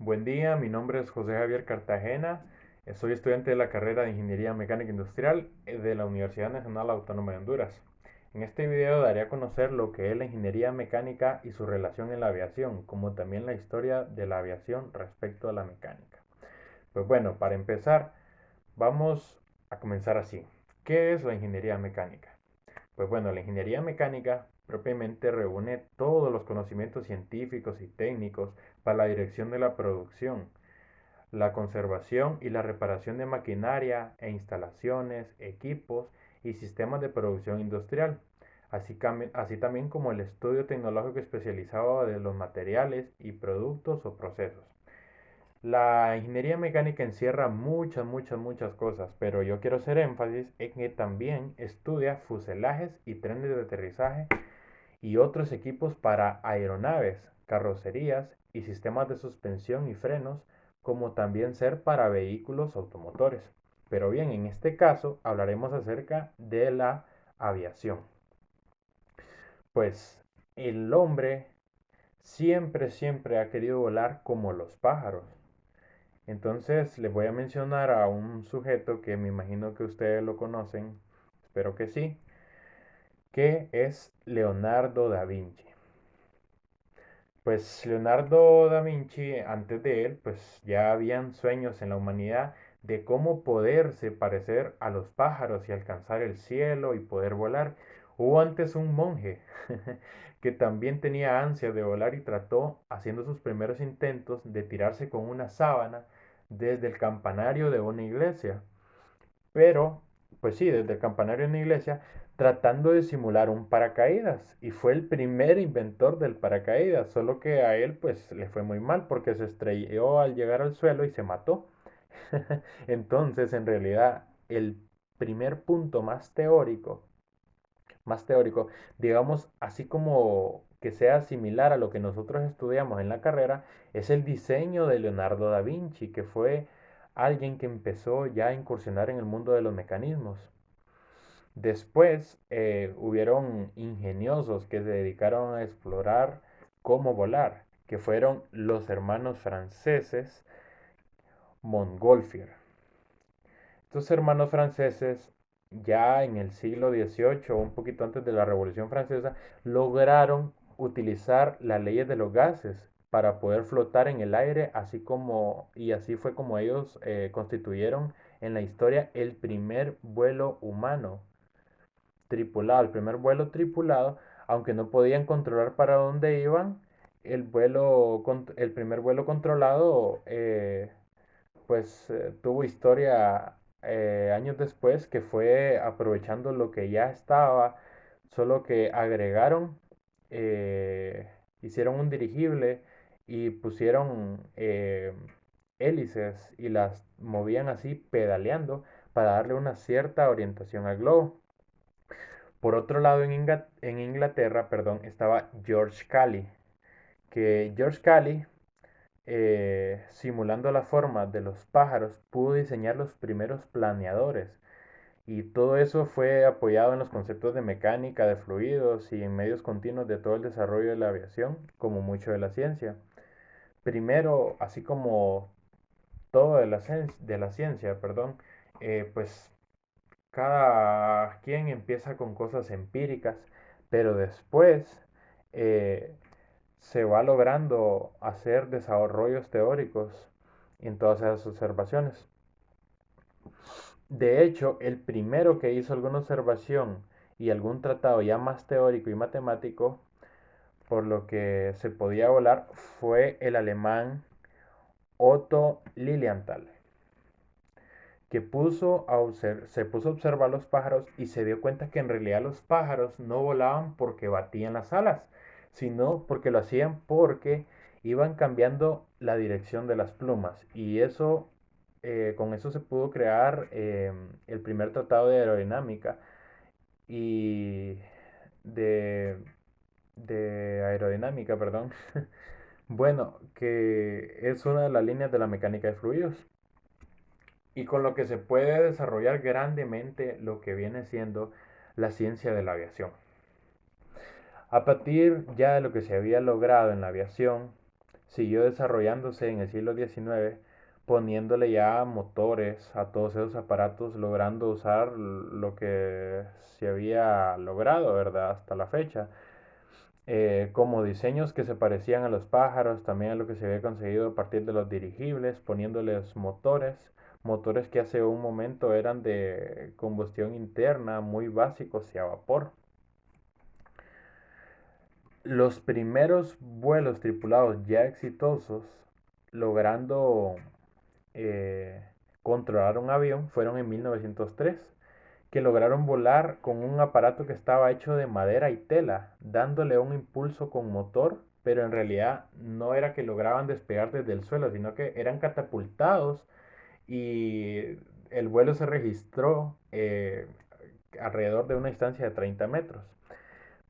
Buen día, mi nombre es José Javier Cartagena, soy estudiante de la carrera de Ingeniería Mecánica Industrial de la Universidad Nacional Autónoma de Honduras. En este video daré a conocer lo que es la ingeniería mecánica y su relación en la aviación, como también la historia de la aviación respecto a la mecánica. Pues bueno, para empezar, vamos a comenzar así. ¿Qué es la ingeniería mecánica? Pues bueno, la ingeniería mecánica propiamente reúne todos los conocimientos científicos y técnicos para la dirección de la producción, la conservación y la reparación de maquinaria e instalaciones, equipos y sistemas de producción industrial, así también como el estudio tecnológico especializado de los materiales y productos o procesos. La ingeniería mecánica encierra muchas cosas, pero yo quiero hacer énfasis en que también estudia fuselajes y trenes de aterrizaje y otros equipos para aeronaves, carrocerías y sistemas de suspensión y frenos, como también ser para vehículos automotores. Pero bien, en este caso hablaremos acerca de la aviación. Pues el hombre siempre ha querido volar como los pájaros. Entonces les voy a mencionar a un sujeto que me imagino que ustedes lo conocen, espero que sí, que es Leonardo da Vinci. Pues Leonardo da Vinci, antes de él, pues ya habían sueños en la humanidad de cómo poderse parecer a los pájaros y alcanzar el cielo y poder volar. Hubo antes un monje que también tenía ansia de volar y trató, haciendo sus primeros intentos, de tirarse con una sábana desde el campanario de una iglesia. Pero, pues sí, desde el campanario de una iglesia, tratando de simular un paracaídas. Y fue el primer inventor del paracaídas, solo que a él pues le fue muy mal porque se estrelló al llegar al suelo y se mató. Entonces, en realidad, el primer punto más teórico, digamos, así como que sea similar a lo que nosotros estudiamos en la carrera, es el diseño de Leonardo da Vinci, que fue alguien que empezó ya a incursionar en el mundo de los mecanismos. Después hubieron ingeniosos que se dedicaron a explorar cómo volar, que fueron los hermanos franceses Montgolfier. Estos hermanos franceses, ya en el siglo XVIII, un poquito antes de la Revolución Francesa, lograron utilizar las leyes de los gases para poder flotar en el aire, y así fue como ellos constituyeron en la historia el primer vuelo humano tripulado, el primer vuelo tripulado, aunque no podían controlar para dónde iban, el primer vuelo controlado tuvo historia años después, que fue aprovechando lo que ya estaba, solo que agregaron, hicieron un dirigible y pusieron hélices y las movían así pedaleando para darle una cierta orientación al globo. Por otro lado, en Inglaterra, perdón, estaba George Cali, que George Cali, simulando la forma de los pájaros, pudo diseñar los primeros planeadores. Y todo eso fue apoyado en los conceptos de mecánica, de fluidos y en medios continuos de todo el desarrollo de la aviación, como mucho de la ciencia. Primero, así como todo de la ciencia, perdón, pues cada quien empieza con cosas empíricas, pero después eh, se va logrando hacer desarrollos teóricos en todas esas observaciones. De hecho, el primero que hizo alguna observación y algún tratado ya más teórico y matemático, por lo que se podía volar, fue el alemán Otto Lilienthal, que se puso a observar los pájaros y se dio cuenta que en realidad los pájaros no volaban porque batían las alas, sino porque lo hacían porque iban cambiando la dirección de las plumas. Y eso, con eso se pudo crear el primer tratado de aerodinámica y de, de aerodinámica, perdón. Bueno, que es una de las líneas de la mecánica de fluidos y con lo que se puede desarrollar grandemente lo que viene siendo la ciencia de la aviación. A partir ya de lo que se había logrado en la aviación, siguió desarrollándose en el siglo XIX, poniéndole ya motores a todos esos aparatos, logrando usar lo que se había logrado, ¿verdad? Hasta la fecha, como diseños que se parecían a los pájaros, también a lo que se había conseguido a partir de los dirigibles, poniéndoles motores que hace un momento eran de combustión interna, muy básicos y a vapor. Los primeros vuelos tripulados ya exitosos, logrando eh, controlar un avión, fueron en 1903, que lograron volar con un aparato que estaba hecho de madera y tela, dándole un impulso con motor, pero en realidad no era que lograban despegar desde el suelo, sino que eran catapultados y el vuelo se registró alrededor de una distancia de 30 metros.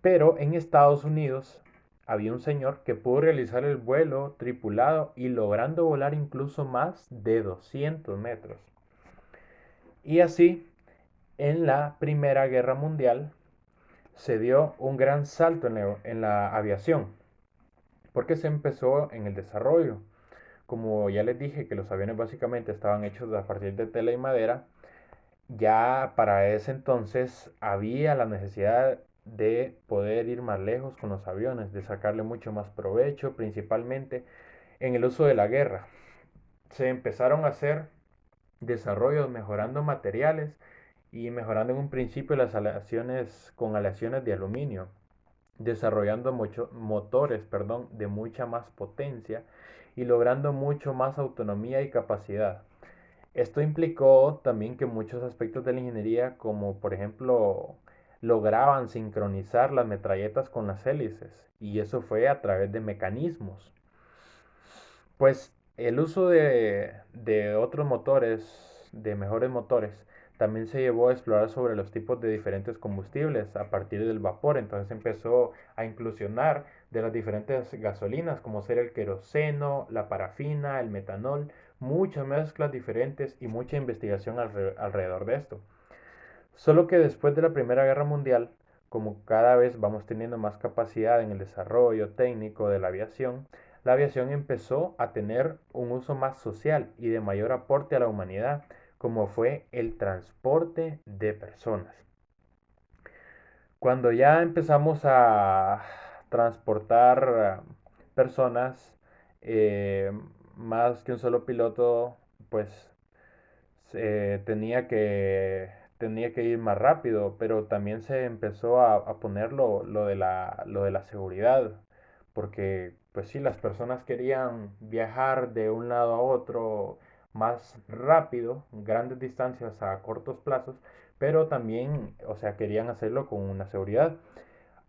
Pero en Estados Unidos había un señor que pudo realizar el vuelo tripulado y logrando volar incluso más de 200 metros. Y así, en la Primera Guerra Mundial, se dio un gran salto en la aviación, porque se empezó en el desarrollo. Como ya les dije que los aviones básicamente estaban hechos a partir de tela y madera, ya para ese entonces había la necesidad de poder ir más lejos con los aviones, de sacarle mucho más provecho, principalmente en el uso de la guerra. Se empezaron a hacer desarrollos mejorando materiales y mejorando en un principio las aleaciones con aleaciones de aluminio, desarrollando motores, de mucha más potencia y logrando mucho más autonomía y capacidad. Esto implicó también que muchos aspectos de la ingeniería, como por ejemplo, lograban sincronizar las metralletas con las hélices, y eso fue a través de mecanismos. Pues el uso de otros motores, de mejores motores, también se llevó a explorar sobre los tipos de diferentes combustibles a partir del vapor. Entonces empezó a inclusionar de las diferentes gasolinas, como ser el queroseno, la parafina, el metanol, muchas mezclas diferentes y mucha investigación alrededor de esto. Solo que después de la Primera Guerra Mundial, como cada vez vamos teniendo más capacidad en el desarrollo técnico de la aviación empezó a tener un uso más social y de mayor aporte a la humanidad, como fue el transporte de personas. Cuando ya empezamos a transportar personas, eh, más que un solo piloto, pues tenía que ir más rápido, pero también se empezó a poner lo de la seguridad, porque pues sí, las personas querían viajar de un lado a otro más rápido, grandes distancias a cortos plazos, pero también, o sea, querían hacerlo con una seguridad.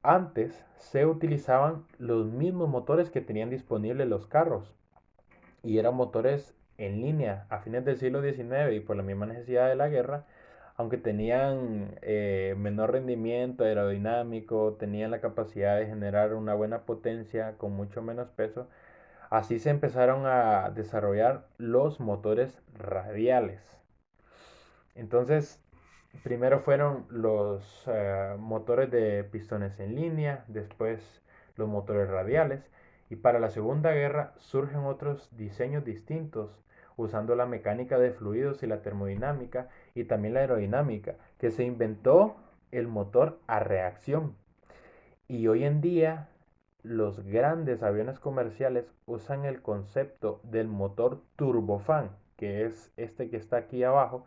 Antes se utilizaban los mismos motores que tenían disponibles los carros y eran motores en línea a fines del siglo XIX y por la misma necesidad de la guerra, aunque tenían menor rendimiento aerodinámico, tenían la capacidad de generar una buena potencia con mucho menos peso, así se empezaron a desarrollar los motores radiales. Entonces, primero fueron los motores de pistones en línea, después los motores radiales, y para la Segunda Guerra surgen otros diseños distintos, usando la mecánica de fluidos y la termodinámica y también la aerodinámica, que se inventó el motor a reacción. Y hoy en día los grandes aviones comerciales usan el concepto del motor turbofan, que es este que está aquí abajo,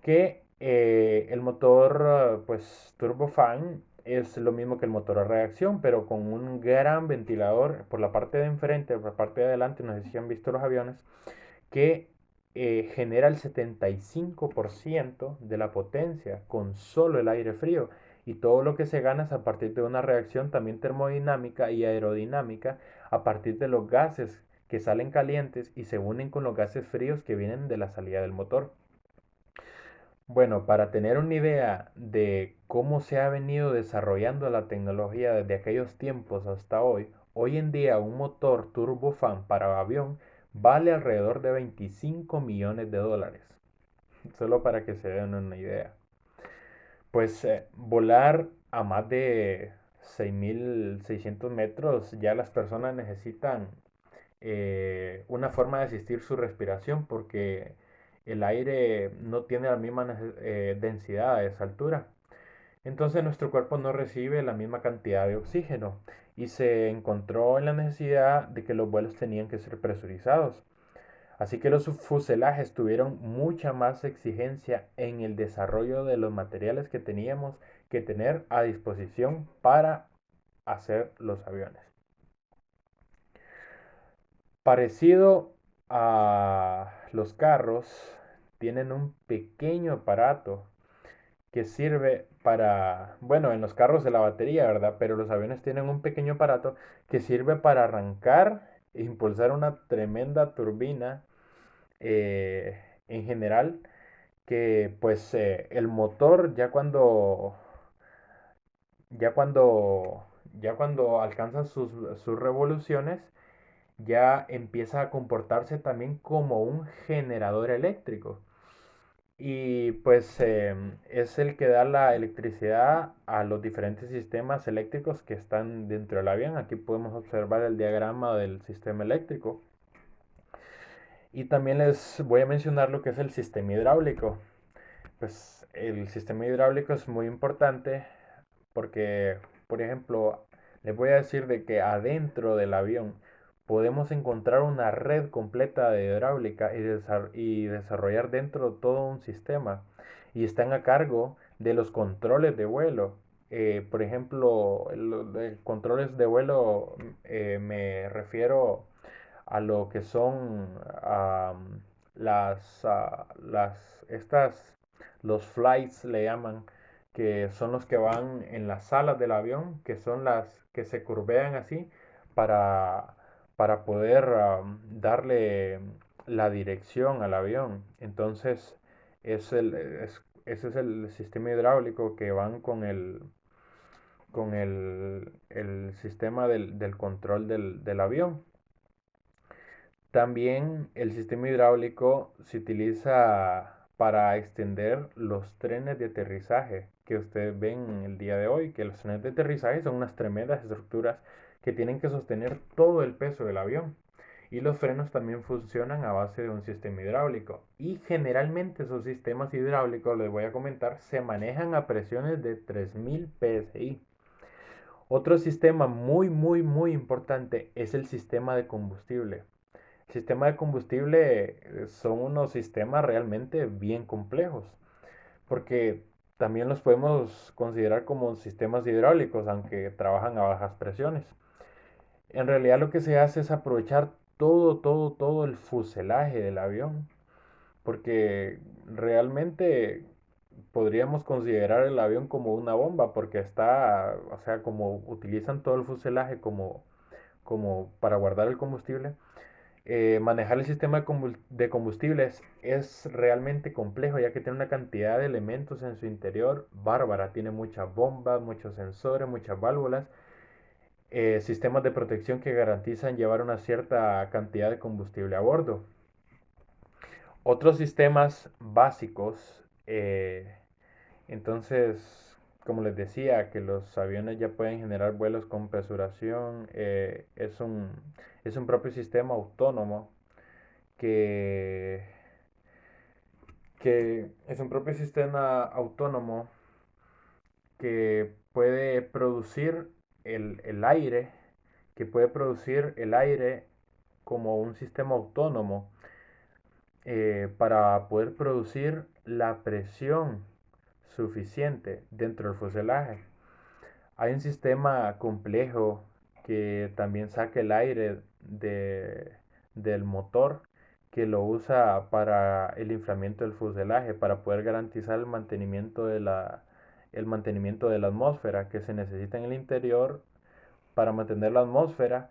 que el motor pues turbofan es lo mismo que el motor a reacción, pero con un gran ventilador por la parte de enfrente, por la parte de adelante, no sé si han visto los aviones, que genera el 75% de la potencia con solo el aire frío. Y todo lo que se gana es a partir de una reacción también termodinámica y aerodinámica, a partir de los gases que salen calientes y se unen con los gases fríos que vienen de la salida del motor. Bueno, para tener una idea de cómo se ha venido desarrollando la tecnología desde aquellos tiempos hasta hoy, hoy en día un motor turbofan para avión vale alrededor de 25 millones de dólares, solo para que se den una idea. Pues volar a más de 6.600 metros ya las personas necesitan una forma de asistir su respiración porque el aire no tiene la misma densidad a esa altura. Entonces nuestro cuerpo no recibe la misma cantidad de oxígeno y se encontró en la necesidad de que los vuelos tenían que ser presurizados. Así que los fuselajes tuvieron mucha más exigencia en el desarrollo de los materiales que teníamos que tener a disposición para hacer los aviones. Parecido a los carros, tienen un pequeño aparato que sirve para, bueno, en los carros de la batería, ¿verdad? Pero los aviones tienen un pequeño aparato que sirve para arrancar e impulsar una tremenda turbina en general, que pues el motor ya cuando, ya cuando alcanza sus revoluciones, ya empieza a comportarse también como un generador eléctrico. Y pues es el que da la electricidad a los diferentes sistemas eléctricos que están dentro del avión. Aquí podemos observar el diagrama del sistema eléctrico. Y también les voy a mencionar lo que es el sistema hidráulico. Pues el sistema hidráulico es muy importante porque, por ejemplo, les voy a decir de que adentro del avión podemos encontrar una red completa de hidráulica y desarrollar dentro todo un sistema. Y están a cargo de los controles de vuelo. Por ejemplo, los controles de vuelo, me refiero a lo que son estas, los flights le llaman, que son los que van en las salas del avión, que son las que se curvean así para, para poder darle la dirección al avión. Entonces, ese es el sistema hidráulico que van con el sistema del control del avión. También el sistema hidráulico se utiliza para extender los trenes de aterrizaje que ustedes ven el día de hoy, que los trenes de aterrizaje son unas tremendas estructuras que tienen que sostener todo el peso del avión. Y los frenos también funcionan a base de un sistema hidráulico. Y generalmente esos sistemas hidráulicos, les voy a comentar, se manejan a presiones de 3000 psi. Otro sistema muy importante es el sistema de combustible. El sistema de combustible son unos sistemas realmente bien complejos, porque también los podemos considerar como sistemas hidráulicos, aunque trabajan a bajas presiones. En realidad lo que se hace es aprovechar todo el fuselaje del avión, porque realmente podríamos considerar el avión como una bomba, porque está, o sea, como utilizan todo el fuselaje como para guardar el combustible. Manejar el sistema de combustibles es realmente complejo, ya que tiene una cantidad de elementos en su interior bárbara. Tiene muchas bombas, muchos sensores, muchas válvulas, sistemas de protección que garantizan llevar una cierta cantidad de combustible a bordo. Otros sistemas básicos, entonces, como les decía, que los aviones ya pueden generar vuelos con presuración, es un propio sistema autónomo que, que es un propio sistema autónomo que puede producir el aire, que puede producir el aire como un sistema autónomo, para poder producir la presión suficiente dentro del fuselaje. Hay un sistema complejo que también saca el aire del motor, que lo usa para el inflamiento del fuselaje, para poder garantizar el mantenimiento de la atmósfera que se necesita en el interior para mantener la atmósfera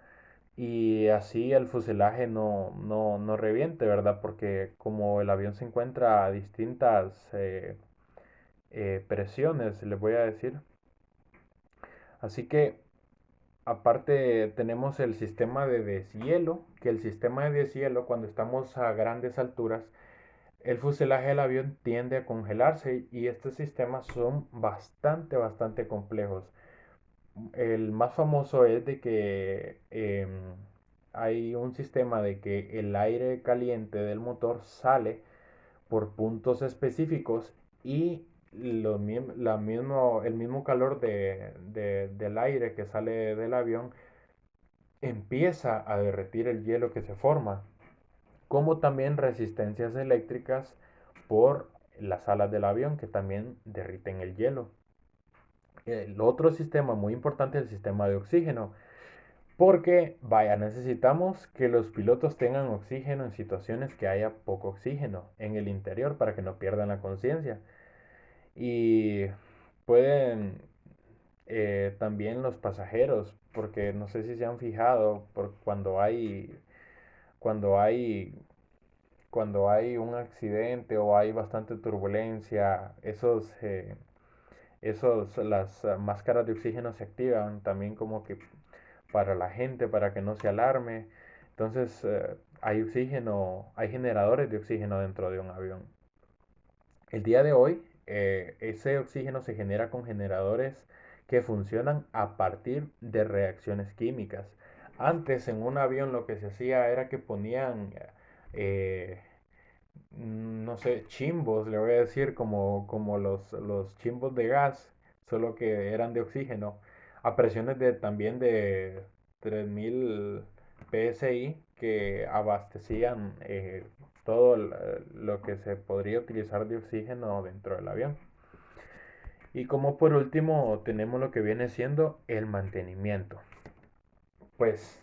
y así el fuselaje no reviente, ¿verdad? Porque como el avión se encuentra a distintas presiones, les voy a decir. Así que aparte tenemos el sistema de deshielo, que el sistema de deshielo cuando estamos a grandes alturas, el fuselaje del avión tiende a congelarse y estos sistemas son bastante complejos. El más famoso es de que hay un sistema de que el aire caliente del motor sale por puntos específicos y el mismo calor del aire que sale del avión empieza a derretir el hielo que se forma, como también resistencias eléctricas por las alas del avión que también derriten el hielo. El otro sistema muy importante es el sistema de oxígeno, porque vaya, necesitamos que los pilotos tengan oxígeno en situaciones que haya poco oxígeno en el interior para que no pierdan la conciencia. Y pueden también los pasajeros, porque no sé si se han fijado, por cuando hay cuando hay un accidente o hay bastante turbulencia, las máscaras de oxígeno se activan también como que para la gente, para que no se alarme. Entonces, hay oxígeno, hay generadores de oxígeno dentro de un avión. El día de hoy, ese oxígeno se genera con generadores que funcionan a partir de reacciones químicas. Antes en un avión lo que se hacía era que ponían, eh, no sé, chimbos, le voy a decir, como los chimbos de gas, solo que eran de oxígeno, a presiones también de 3000 PSI que abastecían todo lo que se podría utilizar de oxígeno dentro del avión. Y como por último tenemos lo que viene siendo el mantenimiento. Pues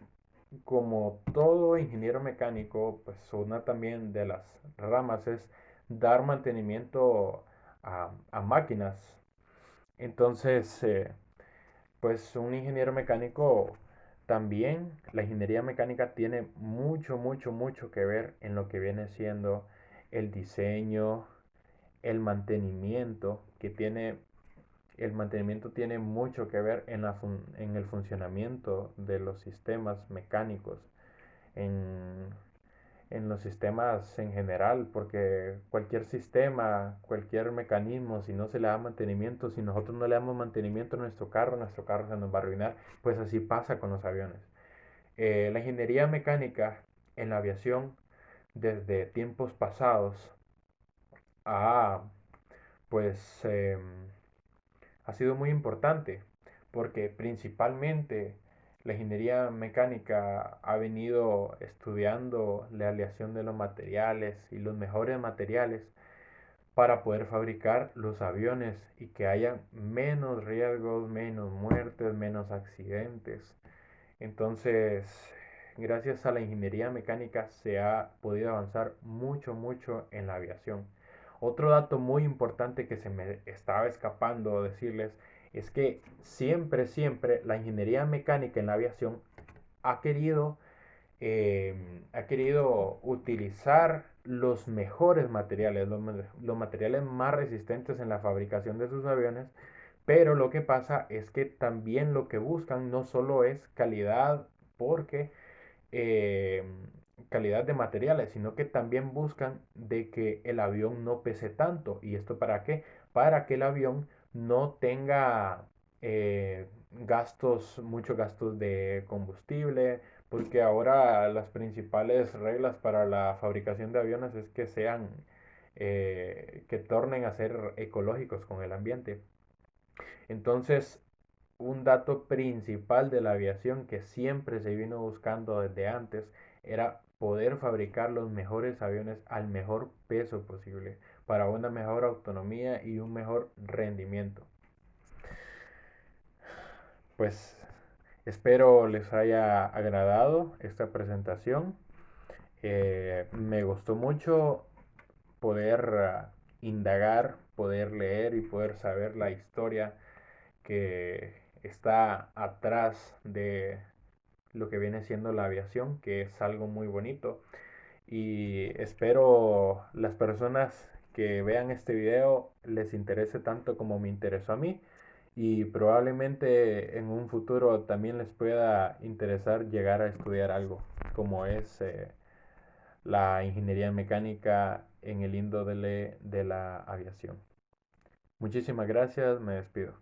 como todo ingeniero mecánico, pues una también de las ramas es dar mantenimiento a máquinas. Entonces, pues un ingeniero mecánico también, la ingeniería mecánica tiene mucho, mucho, mucho que ver en lo que viene siendo el diseño, el mantenimiento, el mantenimiento tiene mucho que ver en el funcionamiento de los sistemas mecánicos, en, en los sistemas en general, porque cualquier sistema, cualquier mecanismo, si no se le da mantenimiento, si nosotros no le damos mantenimiento a nuestro carro se nos va a arruinar, pues así pasa con los aviones. La ingeniería mecánica en la aviación desde tiempos pasados ha, pues, ha sido muy importante porque principalmente la ingeniería mecánica ha venido estudiando la aleación de los materiales y los mejores materiales para poder fabricar los aviones y que haya menos riesgos, menos muertes, menos accidentes. Entonces, gracias a la ingeniería mecánica se ha podido avanzar mucho, mucho en la aviación. Otro dato muy importante que se me estaba escapando decirles es que siempre, siempre la ingeniería mecánica en la aviación ha querido, ha querido utilizar los mejores materiales, los materiales más resistentes en la fabricación de sus aviones, pero lo que pasa es que también lo que buscan no solo es calidad, porque eh, calidad de materiales, sino que también buscan de que el avión no pese tanto. ¿Y esto para qué? Para que el avión no tenga muchos gastos de combustible, porque ahora las principales reglas para la fabricación de aviones es que sean, que tornen a ser ecológicos con el ambiente. Entonces, un dato principal de la aviación que siempre se vino buscando desde antes era poder fabricar los mejores aviones al mejor peso posible para una mejor autonomía y un mejor rendimiento. Pues espero les haya agradado esta presentación. Me gustó mucho poder indagar, poder leer y poder saber la historia que está atrás de lo que viene siendo la aviación, que es algo muy bonito. Y espero las personas que vean este video les interese tanto como me interesó a mí. Y probablemente en un futuro también les pueda interesar llegar a estudiar algo, como es la ingeniería mecánica en el índole de la aviación. Muchísimas gracias, me despido.